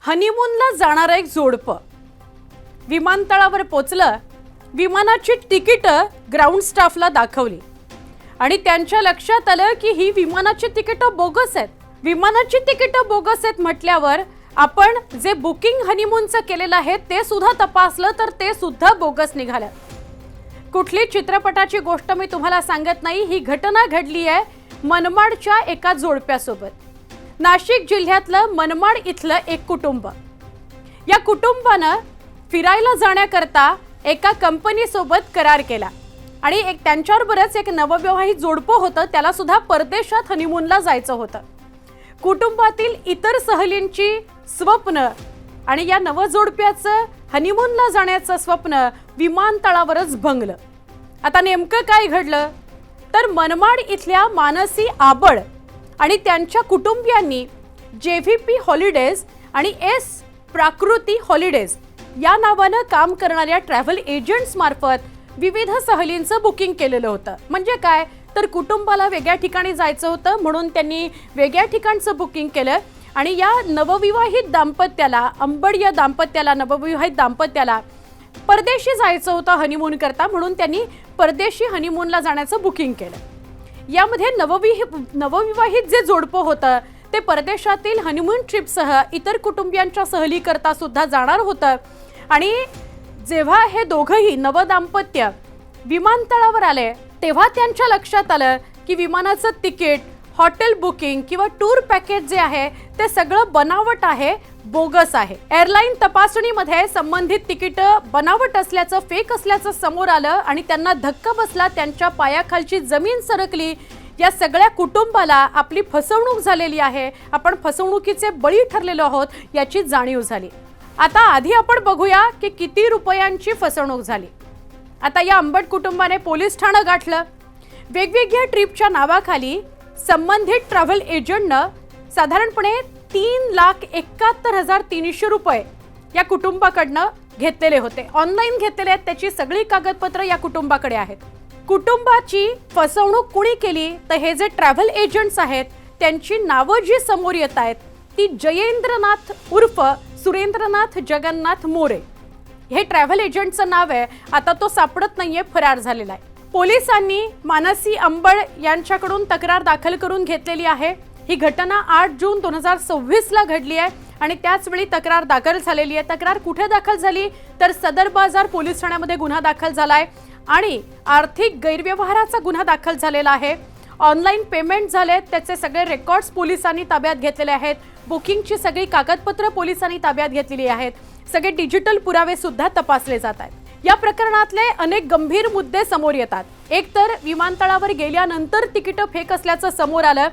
हनीमूनला जाणारं एक जोडपं विमानतळावर पोचलं. विमानाची तिकीट ग्राउंड स्टाफला दाखवली आणि त्यांच्या लक्षात आलं की ही विमानाची तिकीट बोगस आहेत. विमानाची तिकीट बोगस आहेत म्हटल्यावर आपण जे बुकिंग हनीमूनचं केलेलं आहे ते सुद्धा तपासलं तर ते सुद्धा बोगस निघालं. कुठली चित्रपटाची गोष्ट मी तुम्हाला सांगत नाही, ही घटना घडली आहे मनमाडच्या एका जोडप्यासोबत. नाशिक जिल्ह्यातलं मनमाड इथलं एक कुटुंब, या कुटुंबानं फिरायला जाण्याकरता एका कंपनीसोबत करार केला आणि त्यांच्याबरोबरच एक नवविवाहित जोडपं होतं, त्याला सुद्धा परदेशात हनीमूनला जायचं होतं. कुटुंबातील इतर सहलींची स्वप्न आणि या नवजोडप्याचं हनीमूनला जाण्याचं स्वप्न विमानतळावरच भंगलं. आता नेमकं काय घडलं तर मनमाड इथल्या मानसी आबळ आणि त्यांच्या कुटुंबियांनी JVP हॉलिडेज आणि एस प्राकृती हॉलिडेज या नावानं काम करणाऱ्या ट्रॅव्हल एजंट्स मार्फत विविध सहलींचं बुकिंग केलेलं होतं. म्हणजे काय तर कुटुंबाला वेगळ्या ठिकाणी जायचं होतं म्हणून त्यांनी वेगळ्या ठिकाणचं बुकिंग केलं आणि या नवविवाहित दाम्पत्याला, अंबड या दाम्पत्याला, नवविवाहित दाम्पत्याला परदेशी जायचं होतं हनीमून करता म्हणून त्यांनी परदेशी हनीमूनला जाण्याचं बुकिंग केलं. यामध्ये नवविवाहित जे जोडपं होतं ते परदेशातील हनीमून ट्रिपसह इतर कुटुंबियांच्या सहली करता सुद्धा जाणार होतं. आणि जेव्हा हे दोघंही नवदाम्पत्य विमानतळावर आले तेव्हा त्यांच्या लक्षात आलं की विमानाचं तिकीट, हॉटेल बुकिंग किंवा टूर पॅकेज जे आहे ते सगळं बनावट आहे, बोगस आहे. एअरलाईन तपासणीमध्ये संबंधित तिकीट बनावट असल्याचं, फेक असल्याचं समोर आलं आणि त्यांना धक्का बसला. त्यांच्या पायाखालची जमीन सरकली. या सगळ्या कुटुंबाला आपली फसवणूक झालेली आहे, आपण फसवणुकीचे बळी ठरलेलो आहोत याची जाणीव झाली. आता आधी आपण बघूया की किती रुपयांची फसवणूक झाली. आता या अंबड कुटुंबाने पोलीस ठाणं गाठलं. वेगवेगळ्या ट्रिपच्या नावाखाली संबंधित ट्रॅव्हल एजंटनं साधारणपणे 3,71,300 रुपये या कुटुंबाकडनं घेतलेले होते. ऑनलाईन घेतलेले आहेत, त्याची सगळी कागदपत्र या कुटुंबाकडे आहेत. कुटुंबाची फसवणूक कुणी केली तर हे जे ट्रॅव्हल एजंट्स आहेत त्यांची नावं जी समोर येत आहेत ती जयेंद्रनाथ उर्फ सुरेंद्रनाथ जगन्नाथ मोरे हे ट्रॅव्हल एजंटचं नाव आहे. आता तो सापडत नाहीये, फरार झालेला आहे. पोलिसांनी मानसी अंबड यांच्याकडून तक्रार दाखल करून घेतलेली आहे. ही घटना 8 जून 2026ला घडली आहे आणि त्याचवेळी तक्रार दाखल झालेली आहे. तक्रार कुठे दाखल झाली तर सदर बाजार पोलीस ठाण्यामध्ये गुन्हा दाखल झालाय आणि आर्थिक गैरव्यवहाराचा गुन्हा दाखल झालेला आहे. ऑनलाईन पेमेंट झालेत, त्याचे सगळे रेकॉर्ड्स पोलिसांनी ताब्यात घेतलेले आहेत. बुकिंगची सगळी कागदपत्र पोलिसांनी ताब्यात घेतलेली आहेत. सगळे डिजिटल पुरावे सुद्धा तपासले जात आहेत. या प्रकरणातले अनेक गंभीर मुद्दे समोर येतात. एक तर विमानतळावर गेल्यानंतर तिकीटं फेक असल्याचं समोर आलं.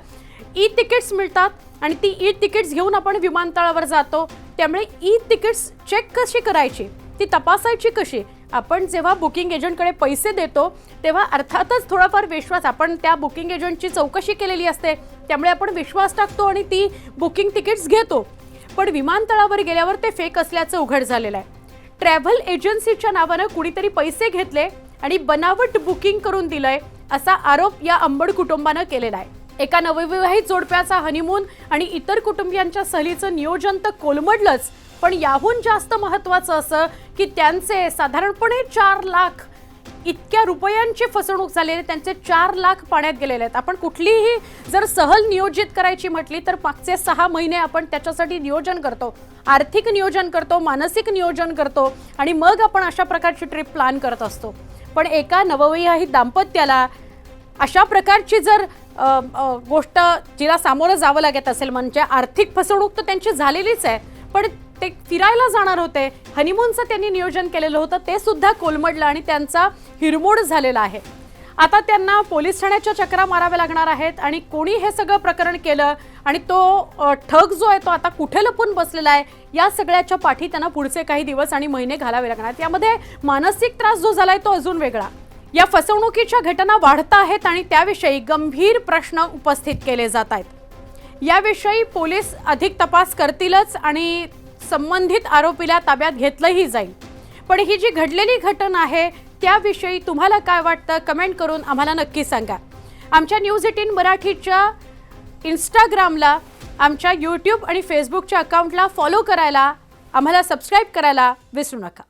ई तिकीट्स मिळतात आणि ती ई तिकीट्स घेऊन आपण विमानतळावर जातो, त्यामुळे ई तिकीट्स चेक कशी करायची, ती तपासायची कशी. आपण जेव्हा बुकिंग एजंटकडे पैसे देतो तेव्हा अर्थातच थोडाफार विश्वास, आपण त्या बुकिंग एजंटची चौकशी केलेली असते त्यामुळे आपण विश्वास टाकतो आणि ती बुकिंग तिकीट्स घेतो. पण विमानतळावर गेल्यावर ते फेक असल्याचं उघड झालेलं आहे. ट्रॅव्हल एजन्सीच्या नावानं कुणीतरी पैसे घेतले आणि बनावट बुकिंग करून दिलंय असा आरोप या अंबड कुटुंबानं केलेला आहे. एका नवविवाहित जोडप्याचा हनीमून आणि इतर कुटुंबियांच्या सहलीचं नियोजन तर कोलमडलंच, पण याहून जास्त महत्त्वाचं असं की त्यांचे साधारणपणे 4 लाख इतक्या रुपयांची फसवणूक झालेली. त्यांचे 4 लाख पाण्यात गेलेले आहेत. आपण कुठलीही जर सहल नियोजित करायची म्हटली तर मागचे 6 महिने आपण त्याच्यासाठी नियोजन करतो, आर्थिक नियोजन करतो, मानसिक नियोजन करतो आणि मग आपण अशा प्रकारची ट्रिप प्लॅन करत असतो. पण एका नवविवाहित दाम्पत्याला अशा प्रकारची जर गोष्ट जिला सामोरं जावं लागत असेल, म्हणजे आर्थिक फसवणूक तर त्यांची झालेलीच आहे, पण ते फिरायला जाणार होते, हनीमूनचं त्यांनी नियोजन केलेलं होतं, ते सुद्धा कोलमडलं आणि त्यांचा हिरमोड झालेला आहे. आता त्यांना पोलीस ठाण्याच्या चक्रा माराव्या लागणार आहेत आणि कोणी हे सगळं प्रकरण केलं आणि तो ठग जो आहे तो आता कुठे लपून बसलेला आहे या सगळ्याच्या पाठी त्यांना पुढचे काही दिवस आणि महिने घालावे लागणार. यामध्ये मानसिक त्रास जो झालाय तो अजून वेगळा. या फसवणुकीच्या घटना वाढत आहेत आणि त्याविषयी गंभीर प्रश्न उपस्थित केले जात आहेत. याविषयी पोलीस अधिक तपास करतीलच आणि संबंधित आरोपीला ताब्यात घेतलंही जाईल. पण ही जी घडलेली घटना आहे त्याविषयी तुम्हाला काय वाटतं कमेंट करून आम्हाला नक्की सांगा. आमच्या न्यूज 18 मराठीच्या इंस्टाग्रामला आमच्या यूट्यूब आणि फेसबुकच्या अकाउंटला फॉलो करायला, आम्हाला सबस्क्राईब करायला विसरू नका.